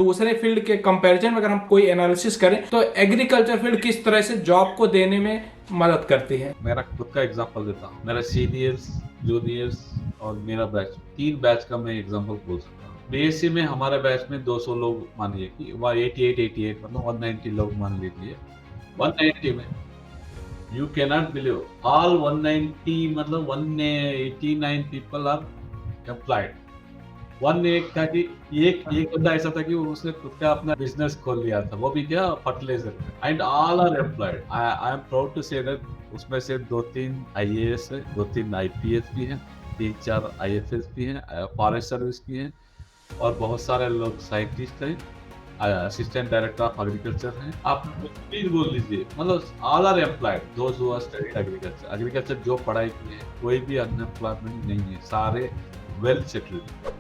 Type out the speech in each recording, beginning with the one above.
दूसरे फील्ड के कंपैरिजन में अगर हम कोई एनालिसिस करें तो एग्रीकल्चर फील्ड किस तरह से जॉब को देने में मदद करती है। मेरा खुद का एग्जांपल देता हूँ। मेरा सीनियर्स, जूनियर्स और मेरा बैच, 3 बैच का मैं एग्जांपल बोल सकता हूँ। बीएससी में हमारे बैच में 200 लोग मानिए कि 88 मतलब 190 लोग मान लीजिए। 190 में यू कैनॉट बिलीव ऑल 190 मतलब 189 पीपल आर एम्प्लॉयड। वन एक था कि एक बंदा ऐसा था कि उसने खुद का अपना बिजनेस खोल लिया था, वो भी क्या, fertilizer. And all are employed. I am proud to say that उसमें से 2-3 आईएएस है, 2-3 आईपीएस भी हैं, 3-4 आईएफएस भी हैं, फॉरेस्ट सर्विस भी हैं, और बहुत सारे लोग साइंटिस्ट हैं, असिस्टेंट डायरेक्टर ऑफ एग्रीकल्चर हैं। आप प्लीज बोल लीजिए, मतलब all are employed those who are studied agriculture. Agriculture जो पढ़ाई की है, कोई भी अनएम्प्लॉयमेंट नहीं है, सारे वेल सेटल्ड।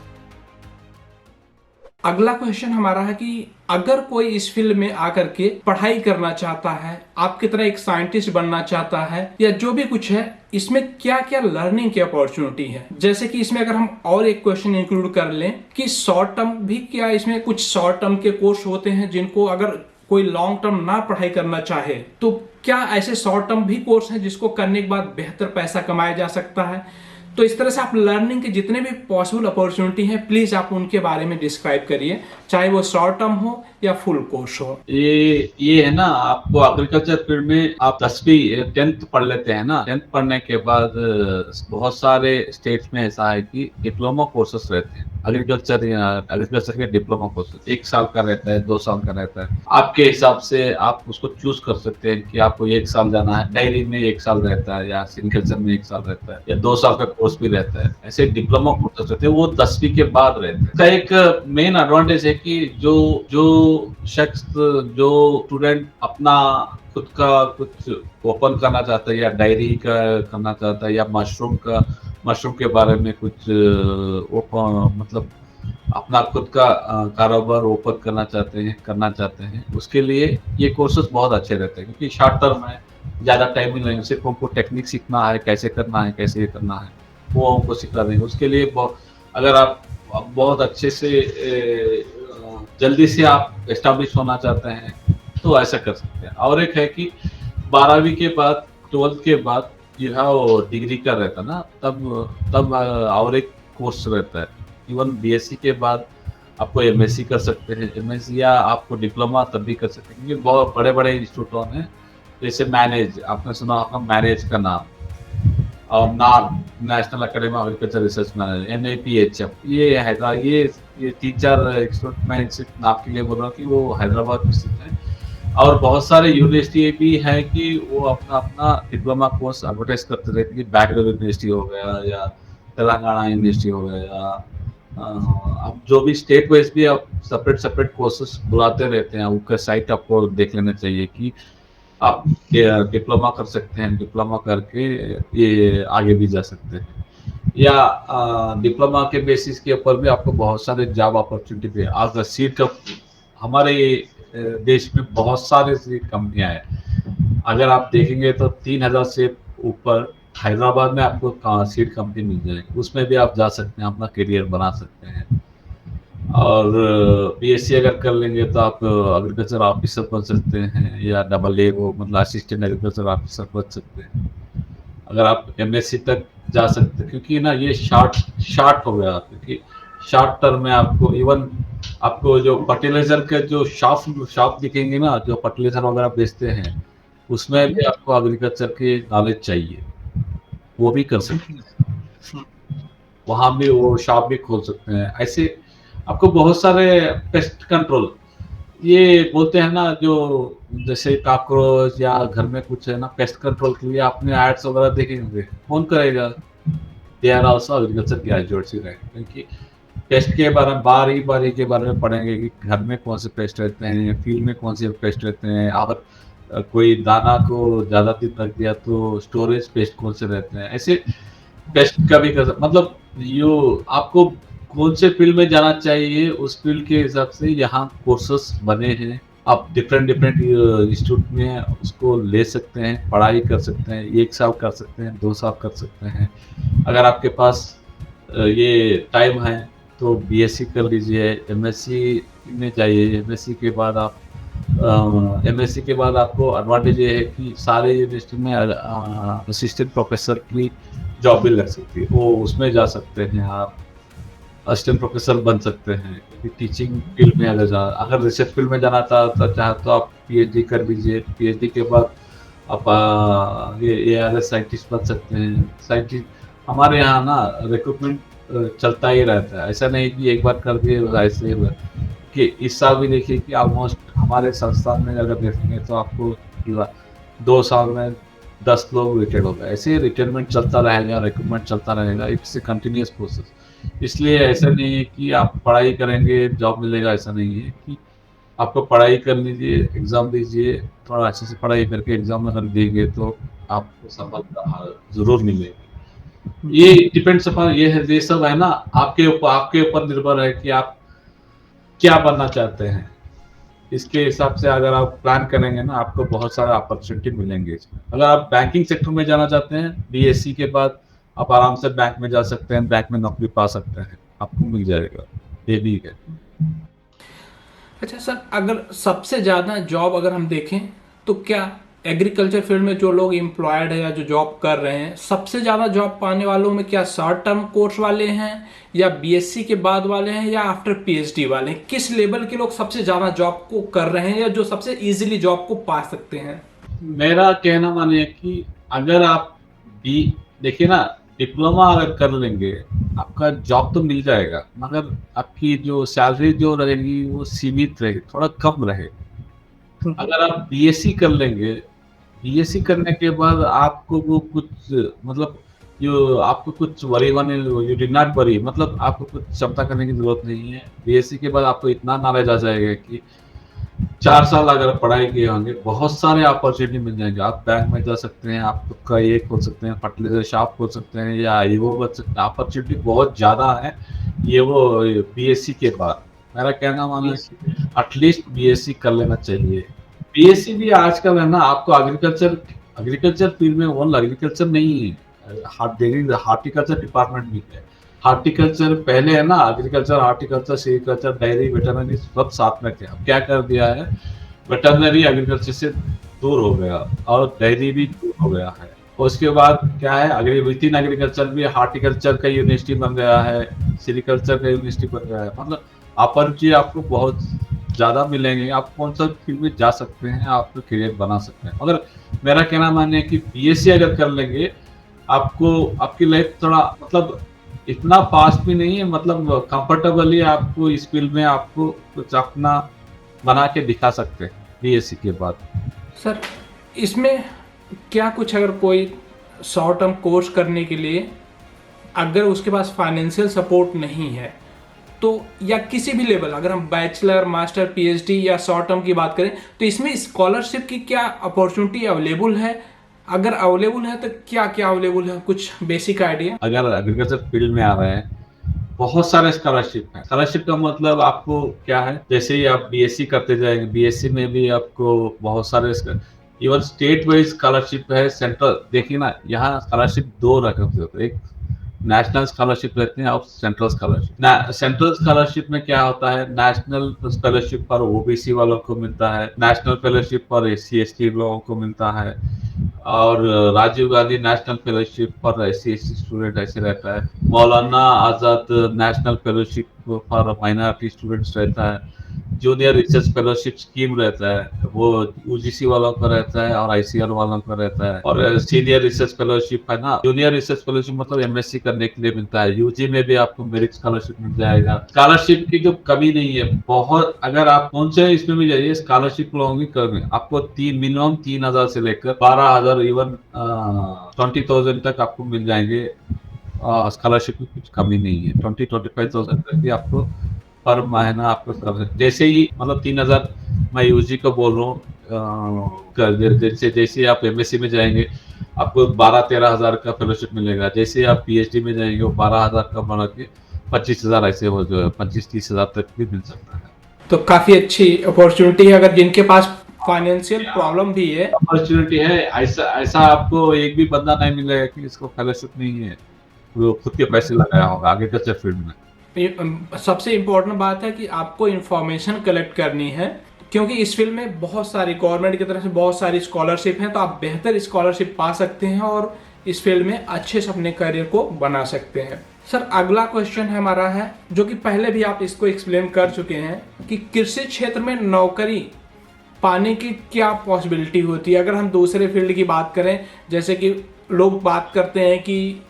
अगला क्वेश्चन हमारा है कि अगर कोई इस फील्ड में आकर के पढ़ाई करना चाहता है, आपकी तरह एक साइंटिस्ट बनना चाहता है या जो भी कुछ है, इसमें क्या क्या लर्निंग की अपॉर्चुनिटी है। जैसे कि इसमें अगर हम और एक क्वेश्चन इंक्लूड कर लें कि शॉर्ट टर्म भी, क्या इसमें कुछ शॉर्ट टर्म के कोर्स होते हैं जिनको अगर कोई लॉन्ग टर्म ना पढ़ाई करना चाहे तो क्या ऐसे शॉर्ट टर्म भी कोर्स हैं जिसको करने के बाद बेहतर पैसा कमाया जा सकता है। तो इस तरह से आप लर्निंग के जितने भी पॉसिबल अपॉर्चुनिटी हैं, प्लीज आप उनके बारे में डिस्क्राइब करिए, चाहे वो शॉर्ट टर्म हो या फुल कोर्स हो। ये है ना, आपको एग्रीकल्चर फील्ड में आप 10वीं 10th पढ़ लेते हैं ना। 10th पढ़ने के बाद बहुत सारे स्टेट्स में ऐसा है कि डिप्लोमा कोर्सेस रहते हैं एग्रीकल्चर, या एग्रीकल्चर के डिप्लोमा कोर्सेस 1 साल का रहता है, 2 साल का रहता है। आपके हिसाब से आप उसको चूज कर सकते हैं कि आपको 1 साल जाना है, डेयरी में 1 साल रहता है, या सिंकल्चर में 1 साल रहता है, या 2 साल का कोर्स भी रहता है। ऐसे डिप्लोमा कोर्सेस रहते हैं, वो 10वीं के बाद रहते हैं। इसका एक मेन एडवांटेज है कि जो शख्स, जो स्टूडेंट अपना खुद का कुछ ओपन करना चाहता है, या डायरी का करना चाहता है, या मशरूम के बारे में कुछ ओपन, मतलब अपना खुद का कारोबार ओपन करना चाहते हैं, उसके लिए ये कोर्सेज बहुत अच्छे रहते हैं, क्योंकि शॉर्ट टर्म है, ज़्यादा टाइम नहीं लगेगा। सिर्फ हमको टेक्निक सीखना है, कैसे करना है, कैसे ये करना है, वो हमको सिखा देंगे। उसके लिए अगर आप बहुत अच्छे से जल्दी से आप एस्टैब्लिश होना चाहते हैं तो ऐसा कर सकते हैं। और एक है कि 12वीं के बाद, 12th के बाद यह डिग्री का रहता ना, तब और एक कोर्स रहता है। इवन बीएससी के बाद आपको एमएससी कर सकते हैं, एमएससी, या आपको डिप्लोमा तब भी कर सकते हैं, क्योंकि बहुत बड़े बड़े इंस्टीट्यूटों में, जैसे मैनेज, आपने सुना होगा मैनेज का नाम, और national academy of agriculture research manager, NAPHM, ये हैदराबाद, ये 3-4 इंस्टीट्यूट मैं सिर्फ नाम के लिए बोल रहा हूँ कि वो हैदराबाद में स्थित है। और बहुत सारे यूनिवर्सिटी भी है कि वो अपना अपना डिप्लोमा कोर्स एडवर्टाइज करते रहते हैं, बैंगलोर यूनिवर्सिटी हो गया, या तेलंगाना यूनिवर्सिटी हो गया, या अब जो भी स्टेट वाइज भी आप सेपरेट कोर्सेस बुलाते रहते हैं। उनका साइट आपको देख लेना चाहिए कि आप डिप्लोमा कर सकते हैं, डिप्लोमा करके ये आगे भी जा सकते हैं, या डिप्लोमा के बेसिस के ऊपर भी आपको बहुत सारे जॉब अपॉर्चुनिटी भी है। आज सीट का हमारे देश में बहुत सारे सीट कंपनियां हैं। अगर आप देखेंगे तो 3000 से ऊपर हैदराबाद में आपको सीट कंपनी मिल जाएगी, उसमें भी आप जा सकते हैं, अपना करियर बना सकते हैं। और बीएससी अगर कर लेंगे तो आप एग्रीकल्चर ऑफिसर बन सकते हैं, या AA वो मतलब असिस्टेंट एग्रीकल्चर ऑफिसर बन सकते हैं। अगर आप एमएससी तक जा सकते हैं, क्योंकि ना ये शार्ट हो गया, क्योंकि शॉर्ट टर्म में आपको इवन आपको जो फर्टिलाइजर के जो शॉप दिखेंगे ना, जो फर्टिलाइजर वगैरह बेचते हैं, उसमें भी आपको एग्रीकल्चर की नॉलेज चाहिए, वो भी कर सकते हैं। वहां भी वो शॉप भी खोल सकते हैं। ऐसे आपको बहुत सारे पेस्ट कंट्रोल, ये बोलते हैं ना, जो जैसे कॉकरोच या घर में कुछ है ना, पेस्ट कंट्रोल के लिए आपने एड्स वगैरह देखे होंगे, कौन करेगा? They are also agriculture graduates ही रहेंगे, क्योंकि पेस्ट के बारे में बारी के बारे में पढ़ेंगे कि घर में कौन से पेस्ट रहते हैं, फील्ड में कौन से पेस्ट रहते हैं, और कोई दाना को ज्यादा दिन रख दिया तो स्टोरेज पेस्ट कौन से रहते हैं। ऐसे पेस्ट का भी मतलब यो आपको कौन से फील्ड में जाना चाहिए, उस फील्ड के हिसाब से यहाँ कोर्सेस बने हैं। आप डिफरेंट इंस्टीट्यूट में उसको ले सकते हैं, पढ़ाई कर सकते हैं, 1 साल कर सकते हैं, 2 साल कर सकते हैं। अगर आपके पास ये टाइम है तो बीएससी कर लीजिए, एमएससी में जाइए, एमएससी के बाद आप एमएससी के बाद आपको एडवांटेज ये है कि सारे यूनिवर्सिटी में असिस्टेंट प्रोफेसर की जॉब भी लग सकती है, वो उसमें जा सकते हैं आप, असिस्टेंट प्रोफेसर बन सकते हैं। टीचिंग फील्ड में अगर रिसर्च फील्ड में जाना चाहे तो आप पीएचडी कर लीजिए, पीएचडी के बाद आप ये एआरएस साइंटिस्ट बन सकते हैं। साइंटिस्ट हमारे यहाँ ना रिक्रूटमेंट चलता ही रहता है, ऐसा नहीं कि एक बार कर दिए ऐसे कि इस साल भी देखिए कि ऑलमोस्ट हमारे संस्थान में अगर देखेंगे तो आपको 2 साल में 10 लोग रिटायर्ड हो गए। ऐसे रिटायरमेंट चलता रहेगा, रिक्रूटमेंट चलता रहेगा, इट्स ए कंटिन्यूअस प्रोसेस। इसलिए ऐसा नहीं है कि आप पढ़ाई करेंगे जॉब मिलेगा, ऐसा नहीं है कि आपको पढ़ाई कर लीजिए, एग्जाम दीजिए, थोड़ा अच्छे से पढ़ाई करके एग्जाम में अगर देंगे तो आपको सफलता जरूर मिलेगी। ये डिपेंड्स अपॉन ये सब है ना, आपके ऊपर निर्भर है कि आप क्या बनना चाहते हैं। इसके हिसाब से अगर आप प्लान करेंगे ना, आपको बहुत सारा अपॉर्चुनिटी मिलेंगे। अगर आप बैंकिंग सेक्टर में जाना चाहते हैं, बीएससी के बाद आप आराम से बैंक में जा सकते हैं, बैंक में नौकरी पा सकते हैं, आपको मिल जाएगा, ये भी है। अच्छा सर, अगर सबसे ज़्यादा जॉब अगर हम देखें तो क्या एग्रीकल्चर फील्ड में जो लोग एम्प्लॉयड है या जो जॉब कर रहे हैं, सबसे ज़्यादा जॉब पाने वालों में क्या शॉर्ट टर्म कोर्स वाले हैं या बीएससी के बाद वाले हैं या आफ्टर पीएचडी वाले हैं? किस लेवल के लोग सबसे ज़्यादा जॉब को कर रहे हैं या जो सबसे इजीली जॉब को पा सकते हैं? मेरा कहना मानिए कि अगर आप भी देखिए ना, डिप्लोमा अगर कर लेंगे आपका जॉब तो मिल जाएगा, मगर आपकी जो सैलरी जो रहेगी वो सीमित रहेगी, थोड़ा कम रहे। अगर आप बीएससी कर लेंगे, बीएससी करने के बाद आपको वो कुछ मतलब जो आपको कुछ worry one you did not worry, मतलब आपको कुछ चिंता करने की जरूरत नहीं है। बीएससी के बाद आपको इतना नॉलेज आ जाएगा कि 4 साल अगर पढ़ाई किए होंगे, बहुत सारे अपॉर्चुनिटी मिल जाएंगे। आप बैंक में जा सकते हैं, आप खुद का ये खोल सकते हैं, फर्टिलाइजर शॉप खोल सकते हैं, या ये वो बच सकते हैं। अपॉर्चुनिटी बहुत ज़्यादा है ये वो बीएससी के बाद। मेरा कहना मानो है एटलीस्ट बीएससी कर लेना चाहिए। बीएससी भी आजकल है ना, आपको एग्रीकल्चर फील्ड में ओनली एग्रीकल्चर नहीं है, हार्टिकल्चर डिपार्टमेंट भी है। हार्टिकल्चर पहले है ना, agriculture, horticulture, sericulture, dairy, veterinary सब साथ में थे। अब क्या कर दिया है, वेटरनरी एग्रीकल्चर से दूर हो गया और डेयरी भी दूर हो गया है। उसके बाद क्या है, विद इन एग्रीकल्चर भी हार्टिकल्चर का यूनिवर्सिटी बन गया है, सेरिकल्चर का यूनिवर्सिटी बन गया है। मतलब अपॉर्चुनिटी आपको बहुत ज़्यादा मिलेंगे। आप कौन सा फील्ड में जा सकते हैं, आप तो करियर बना सकते हैं। मगर मेरा कहना मानिए है कि बीएससी अगर कर लेंगे, आपको आपकी लाइफ थोड़ा मतलब इतना फास्ट भी नहीं है, मतलब कंफर्टेबली आपको इस फील्ड में आपको कुछ अपना बना के दिखा सकते हैं बीएससी के बाद। सर, इसमें क्या कुछ अगर कोई शॉर्ट टर्म कोर्स करने के लिए अगर उसके पास फाइनेंशियल सपोर्ट नहीं है तो, या किसी भी लेवल, अगर हम बैचलर, मास्टर, पीएचडी या शॉर्ट टर्म की बात करें, तो इसमें स्कॉलरशिप की क्या अपॉर्चुनिटी अवेलेबल है? अगर अवेलेबल है तो क्या क्या अवेलेबल है, कुछ बेसिक आइडिया? अगर एग्रीकल्चर फील्ड में आ रहे हैं, बहुत सारे स्कॉलरशिप है। स्कॉलरशिप का मतलब आपको क्या है, जैसे ही आप बीएससी करते जाएंगे, बीएससी में भी आपको बहुत सारे इवन स्टेट वाइज स्कॉलरशिप है, सेंट्रल। देखिए ना, यहाँ स्कॉलरशिप 2 रकम से होते हैं, एक नेशनल स्कॉलरशिप रहते हैं और सेंट्रल स्कॉलरशिप। सेंट्रल स्कॉलरशिप में क्या होता है, नेशनल स्कॉलरशिप पर ओबीसी वालों को मिलता है, नेशनल फेलोशिप पर एससी एसटी लोगों को मिलता है, और राजीव गांधी नेशनल फेलोशिप पर एससी एसटी स्टूडेंट ऐसे रहता है। Maulana Azad national fellowship for minority students रहता है। जूनियर रिसर्च फेलोशिप स्कीम रहता है, वो यूजीसी वालों का रहता है और आईसीआर वालों का रहता है। और सीनियर रिसर्च फेलोशिप है ना, जूनियर रिसर्च फेलोशिप मतलब एमएससी करने के लिए मिलता है। यूजी में भी आपको मेरिट स्कॉलरशिप मिल जाएगा। स्कॉलरशिप की जो कमी नहीं है, बहुत, अगर आप कौन से इसमें भी जाइए, स्कॉलरशिप लोगों की कमी आपको मिनिमम 3,000 से लेकर 12,000 इवन 20,000 तक आपको मिल जाएंगे। स्कॉलरशिप की कुछ कमी नहीं है, 20-25,000 तक भी आपको पर महीना आपको कर, जैसे ही मतलब 3,000 मैं यूजी को बोल रहा हूँ। जैसे आप एमएससी में जाएंगे आपको 12-13,000 का फेलोशिप मिलेगा। जैसे आप पीएचडी में जाएंगे वो 12,000 का बना के 25,000 ऐसे हो, जो 25-30,000 तक भी मिल सकता है। तो काफी अच्छी अपॉर्चुनिटी है अगर जिनके पास फाइनेंशियल प्रॉब्लम भी है। अपॉर्चुनिटी है, ऐसा आपको एक भी बंदा नहीं मिलेगा कि इसको फेलोशिप नहीं है, वो खुद के पैसे लगाया होगा एग्रीकल्चर फील्ड में। सबसे इम्पोर्टेंट बात है कि आपको इंफॉर्मेशन कलेक्ट करनी है, क्योंकि इस फील्ड में बहुत सारी गवर्नमेंट की तरफ से बहुत सारी स्कॉलरशिप हैं, तो आप बेहतर स्कॉलरशिप पा सकते हैं और इस फील्ड में अच्छे से अपने करियर को बना सकते हैं। सर अगला क्वेश्चन हमारा है, जो कि पहले भी आप इसको एक्सप्लेन कर चुके हैं, कि कृषि क्षेत्र में नौकरी पाने की क्या पॉसिबिलिटी होती है। अगर हम दूसरे फील्ड की बात करें, जैसे कि लोग बात करते हैं कि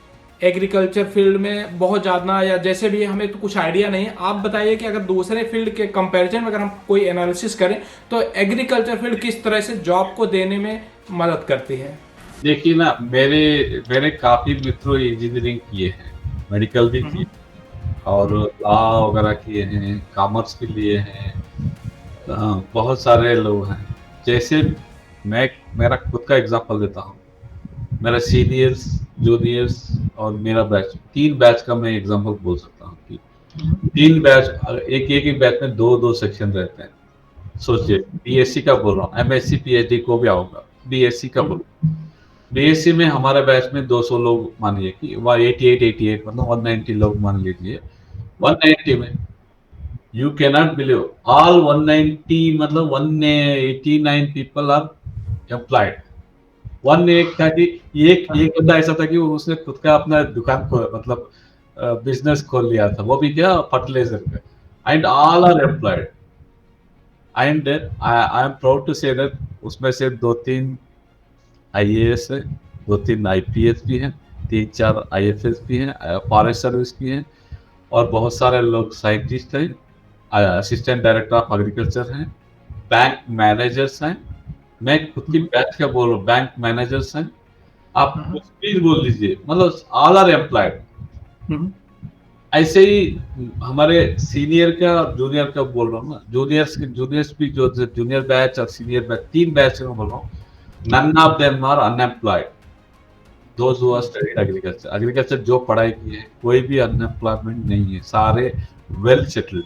एग्रीकल्चर फील्ड में बहुत ज़्यादा, या जैसे भी, हमें तो कुछ आइडिया नहीं है, आप बताइए कि अगर दूसरे फील्ड के कंपैरिजन में अगर हम कोई एनालिसिस करें तो एग्रीकल्चर फील्ड किस तरह से जॉब को देने में मदद करती है। देखिए ना, मेरे मेरे काफी मित्रों इंजीनियरिंग किए हैं, मेडिकल भी किए और लॉ वगैरह किए हैं, कॉमर्स के लिए हैं। बहुत सारे लोग हैं। जैसे मैं मेरा खुद का एग्जांपल देता हूँ। मेरा सीनियर्स, जूनियर्स और मेरा बैच, 3 बैच का मैं एग्जांपल बोल सकता हूँ कि 3 बैच, एक बैच में 2-2 सेक्शन रहते हैं। सोचिए, बीएससी का बोल रहा हूँ, एमएससी पीएचडी को भी आऊंगा, बीएससी का बोल रहा हूँ। बीएससी में हमारे बैच में 200 लोग, मानिए कि 88 मतलब 190 लोग मान लीजिए। 190 में यू कैनॉट बिलीव ऑल 190 मतलब 189 पीपल आर एम्प्लॉयड। वन एक था कि एक बंदा ऐसा था कि उसने खुद का अपना दुकान मतलब बिजनेस खोल लिया था, वो भी क्या, फर्टिलाइजर का। And all are employed. And I am proud to say that उसमें से 2-3 आईएएस है, 2-3 आईपीएस भी हैं, 3-4 आईएफएस भी हैं, फॉरेस्ट सर्विस भी हैं, और बहुत सारे लोग साइंटिस्ट हैं, असिस्टेंट डायरेक्टर ऑफ एग्रीकल्चर हैं, बैंक मैनेजर्स हैं। मैं खुद की बैच का बोल रहा हूँ, बैंक मैनेजर्स हैं। आप कुछ भी बोल लीजिए, मतलब ऑल आर एम्प्लॉयड। ऐसे ही हमारे सीनियर का और जूनियर का बोल रहा हूँ ना, जूनियर्स भी, जो जूनियर बैच और सीनियर बैच, 3 बैच का बोल रहा हूँ। None of them are unemployed, those who are studied agriculture. Agriculture जो पढ़ाई की है, कोई भी अनएम्प्लॉयमेंट नहीं है, सारे वेल सेटल्ड।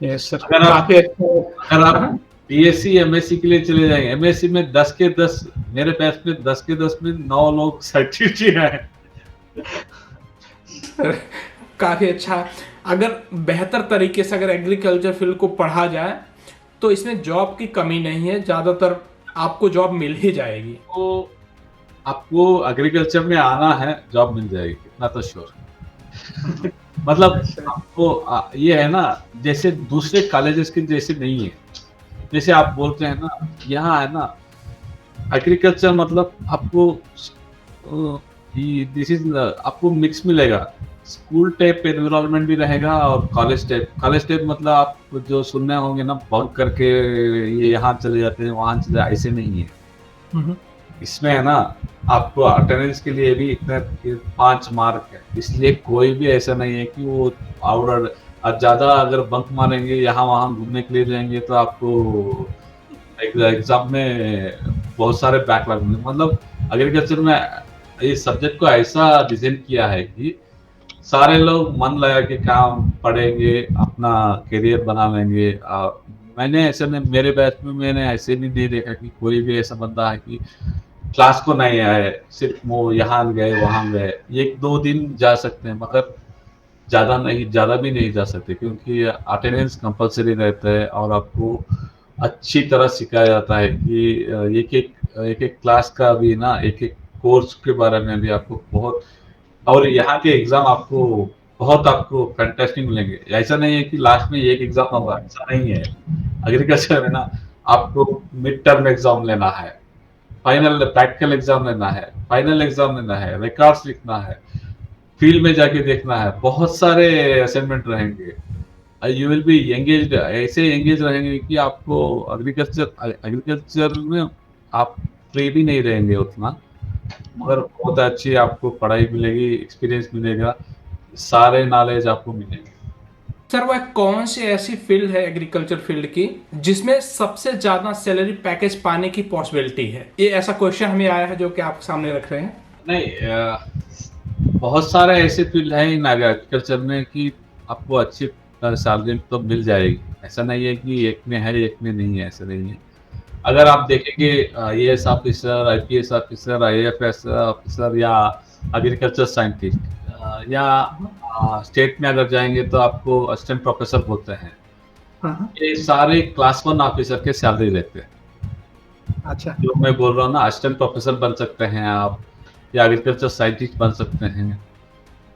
यस सर, अगर आप काफी अच्छा। अगर आप बीएससी एमएससी के लिए चले जाएंगे, एमएससी में 10 के 10, मेरे बैच में 10 के 10 में 9 लोग सर्टिफिकेट हैं। काफी अच्छा। अगर बेहतर तरीके से अगर एग्रीकल्चर फील्ड को पढ़ा जाए तो इसमें जॉब की कमी नहीं है, ज्यादातर आपको जॉब मिल ही जाएगी। तो आपको एग्रीकल्चर में आना है, जॉब मिल जाएगी, इतना तो श्योर। मतलब आपको ये है ना, जैसे दूसरे कॉलेजेस के जैसे नहीं है। जैसे आप बोलते हैं ना, यहाँ है ना एग्रीकल्चर, मतलब आपको दिस इज आपको मिक्स मिलेगा। स्कूल टाइप एनवायरनमेंट भी रहेगा और कॉलेज टाइप मतलब आप जो सुनने होंगे ना, बंक करके ये यहाँ चले जाते हैं, वहाँ चले, ऐसे नहीं है। इसमें है ना, आपको अटेंडेंस के लिए भी इतने 5 मार्क है, इसलिए कोई भी ऐसा नहीं है कि वो आउट, ज्यादा अगर बंक मारेंगे, यहाँ वहाँ घूमने के लिए जाएंगे, तो आपको एग्जाम में बहुत सारे बैकलॉग होंगे। मतलब एग्रीकल्चर में इस सब्जेक्ट को ऐसा डिजाइन किया है कि सारे लोग मन लगा के काम पढ़ेंगे, अपना करियर बना लेंगे। मैंने ऐसे में, मेरे बैच में मैंने ऐसे भी नहीं देखा कि कोई भी ऐसा बंदा है कि क्लास को नहीं आए, सिर्फ वो यहाँ गए वहाँ गए। 1-2 दिन जा सकते हैं, मगर ज़्यादा भी नहीं जा सकते, क्योंकि अटेंडेंस कंपलसरी रहता है और आपको अच्छी तरह सिखाया जाता है कि एक क्लास का भी ना, एक कोर्स के बारे में भी आपको बहुत, और यहाँ के एग्जाम आपको फैंटास्टिक मिलेंगे। ऐसा नहीं है कि लास्ट में एक एग्जाम होगा, ऐसा नहीं है। एग्रीकल्चर में ना, आपको मिड टर्म एग्जाम लेना है, फाइनल प्रैक्टिकल एग्जाम लेना है, फाइनल एग्जाम लेना है, रिकॉर्ड्स लिखना है, फील्ड में जाके देखना है, बहुत सारे असाइनमेंट रहेंगे। यू विल बी एंगेज्ड, ऐसे एंगेज रहेंगे कि आपको एग्रीकल्चर में आप फ्री भी नहीं रहेंगे उतना, मगर बहुत अच्छी आपको पढ़ाई मिलेगी, एक्सपीरियंस मिलेगा, सारे नॉलेज आपको मिलेंगे। सर वह कौन सी ऐसी फील्ड है एग्रीकल्चर फील्ड की जिसमें सबसे ज्यादा सैलरी पैकेज पाने की पॉसिबिलिटी है? ये ऐसा क्वेश्चन हमें आया है जो कि आप सामने रख रहे हैं। नहीं, बहुत सारे ऐसे फील्ड हैं इन एग्रीकल्चर में कि आपको अच्छी सैलरी तो मिल जाएगी। ऐसा नहीं है कि एक में है एक में नहीं है, ऐसा नहीं है। अगर आप देखेंगे IAS officer, IPS officer, IFS officer या एग्रीकल्चर साइंटिस्ट, या स्टेट में अगर जाएंगे तो आपको असिस्टेंट प्रोफेसर बोलते हैं। हाँ। ये सारे क्लास 1 ऑफिसर के सैलरी रहते हैं। अच्छा। जो मैं बोल रहा हूँ ना, असिस्टेंट प्रोफेसर बन सकते हैं आप, या एग्रीकल्चर साइंटिस्ट बन सकते हैं।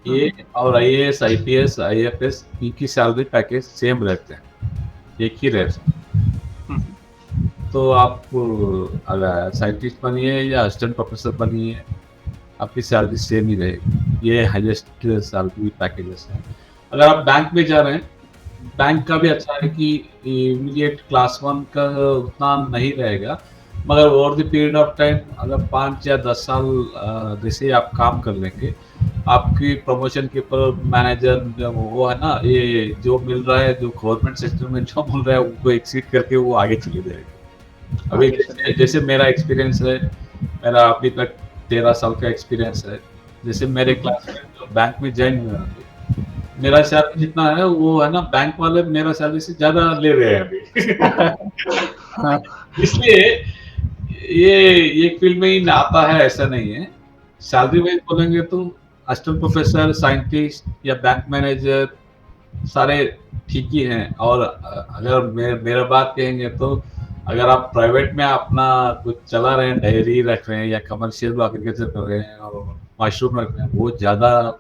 ये और आईएएस, आईपीएस, आईएफएस, इनकी सैलरी पैकेज सेम रहते हैं, एक ही रहते हैं। तो आप अगर साइंटिस्ट बनिए या असिस्टेंट प्रोफेसर बनिए, आपकी सैलरी सेम ही रहेगी। ये हाईएस्ट सैलरी पैकेजेस हैं। अगर आप बैंक में जा रहे हैं, बैंक का भी अच्छा है कि इमीडिएट क्लास 1 का उतना नहीं रहेगा, मगर over the period of time अगर 5 या 10 साल जैसे आप काम कर लेंगे, आपकी प्रमोशन के ऊपर मैनेजर वो है ना, ये जो मिल रहा है, जो गवर्नमेंट सेक्टर में जो मिल रहा है, उनको एक्सीड करके वो आगे चले जाएंगे। अभी जैसे मेरा एक्सपीरियंस है, मेरा अभी तक 13 साल का एक्सपीरियंस है। जैसे मेरे क्लासमेट जो बैंक में ज्वाइन हुआ, मेरा सैलरी जितना है वो है ना, बैंक वाले मेरा सैलरी से ज्यादा ले रहे हैं अभी। इसलिए ये एक फील्ड में ही आता है, ऐसा नहीं है। सैलरी वाइज बोलेंगे तो असिस्टेंट प्रोफेसर, साइंटिस्ट या बैंक मैनेजर सारे ठीक ही हैं। और अगर मेरा बात कहेंगे तो अगर आप प्राइवेट में अपना कुछ चला रहे हैं, डेयरी रख रहे हैं या कमर्शियल एग्रीकल्चर कर रहे हैं और मशरूम रख रहे हैं, वो ज्यादा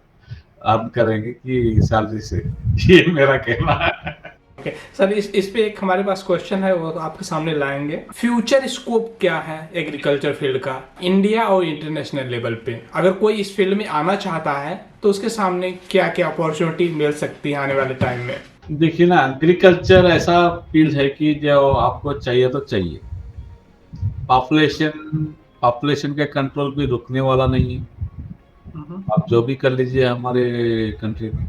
अर्न करेंगे कि सैलरी से। ये मेरा कहना है। ओके सर, इस पे एक हमारे पास क्वेश्चन है, वो आपके सामने लाएंगे। फ्यूचर स्कोप क्या है एग्रीकल्चर फील्ड का इंडिया और इंटरनेशनल लेवल पे? अगर कोई इस फील्ड में आना चाहता है तो उसके सामने क्या क्या अपॉर्चुनिटी मिल सकती है आने वाले टाइम में? देखिए ना, एग्रीकल्चर ऐसा फील्ड है कि जो आपको चाहिए तो चाहिए। पॉपुलेशन के कंट्रोल भी रुकने वाला नहीं है। आप जो भी कर लीजिए हमारे कंट्री में,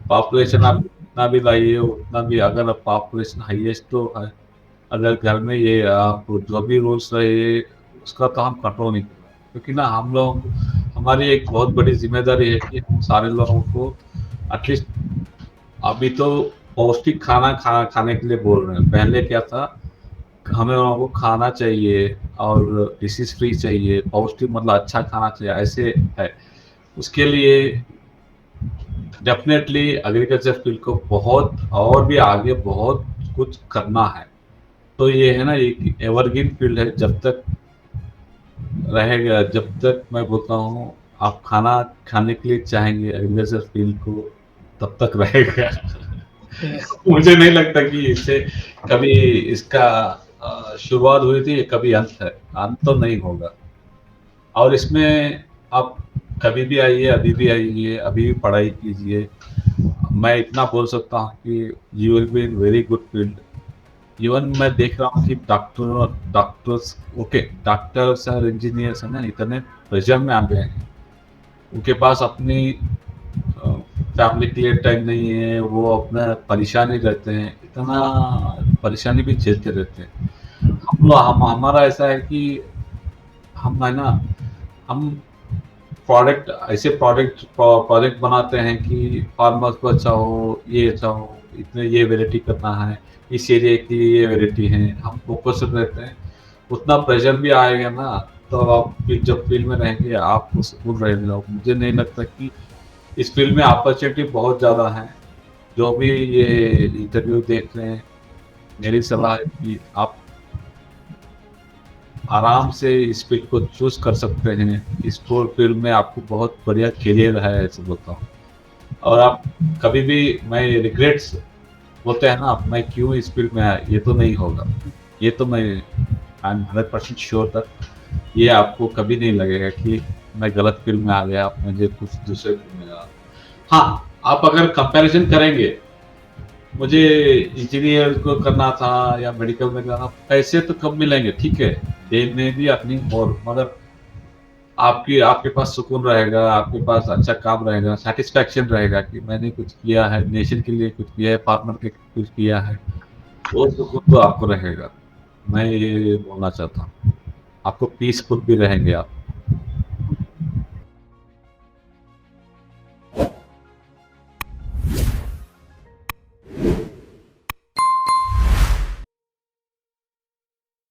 पॉपुलेशन आप जितना भी लाइए उतना भी, अगर पॉपुलेशन हाईएस्ट तो है, अगर घर में ये आप जो भी रूल्स रहे उसका तो हम कंट्रोल नहीं कर रहे, क्योंकि ना हम लोग, हमारी एक बहुत बड़ी जिम्मेदारी है कि हम सारे लोगों को एटलीस्ट, अभी तो पौष्टिक खाने के लिए बोल रहे हैं। पहले क्या था, हमें लोगों को खाना चाहिए और डिसीज फ्री चाहिए, पौष्टिक मतलब अच्छा खाना चाहिए, ऐसे है। उसके लिए डेफिनेटली एग्रीकल्चर फील्ड को बहुत और भी आगे बहुत कुछ करना है। तो ये है ना, एक एवरग्रीन फील्ड है, जब तक रहेगा, जब तक मैं बोलता हूँ आप खाना खाने के लिए चाहेंगे एग्रीकल्चर फील्ड को, तब तक रहेगा। मुझे नहीं लगता कि इससे कभी इसका शुरुआत हुई थी, कभी अंत है, अंत तो नहीं होगा। और इसमें आप कभी भी आइए, अभी भी आइए, अभी भी पढ़ाई कीजिए। मैं इतना बोल सकता हूँ कि you will be in very good field. Even मैं देख रहा हूँ कि डॉक्टर्स और इंजीनियर्स है ना, इतने प्रेशर में आ गए हैं, उनके पास अपनी फैमिली के लिए टाइम नहीं है, वो अपना परेशानी रहते हैं, इतना परेशानी भी झेलते रहते हैं। हमारा ऐसा है कि हम है ना, हम प्रोडक्ट बनाते हैं कि फार्मर्स को अच्छा हो, ये अच्छा हो, इतने ये वेराइटी करना है, इस एरिया की ये वेराइटी है, हम फोकस रहते हैं। उतना प्रेशर भी आएगा ना, तो आप जब फील्ड में रहेंगे आपको सुकून रहेगा। मुझे नहीं लगता कि इस फील्ड में अपॉर्चुनिटी बहुत ज़्यादा है। जो भी ये इंटरव्यू देख रहे हैं, मेरी सलाह है कि आप आराम से इस फील्ड को चूज कर सकते हैं। इस फील्ड में आपको बहुत बढ़िया करियर है, ऐसे बोलता हूँ। और आप कभी भी, मैं रिग्रेट्स बोलते हैं ना, मैं क्यों इस फील्ड में आया, ये तो नहीं होगा। ये तो मैं आई एम 100% श्योर तक ये आपको कभी नहीं लगेगा कि मैं गलत फील्ड में आ गया, मुझे कुछ दूसरे फील्ड में आ। हाँ, आप अगर कंपैरिजन करेंगे, मुझे इंजीनियर को करना था या मेडिकल में करना, पैसे तो कम मिलेंगे, ठीक है, देने भी अपनी, और मगर आपके पास सुकून रहेगा, आपके पास अच्छा काम रहेगा, सेटिस्फैक्शन रहेगा कि मैंने कुछ किया है, नेशन के लिए कुछ किया है, फार्मर के कुछ किया है, वो सुकून तो आपको रहेगा। मैं ये बोलना चाहता हूँ, आपको पीसफुल भी रहेंगे आप।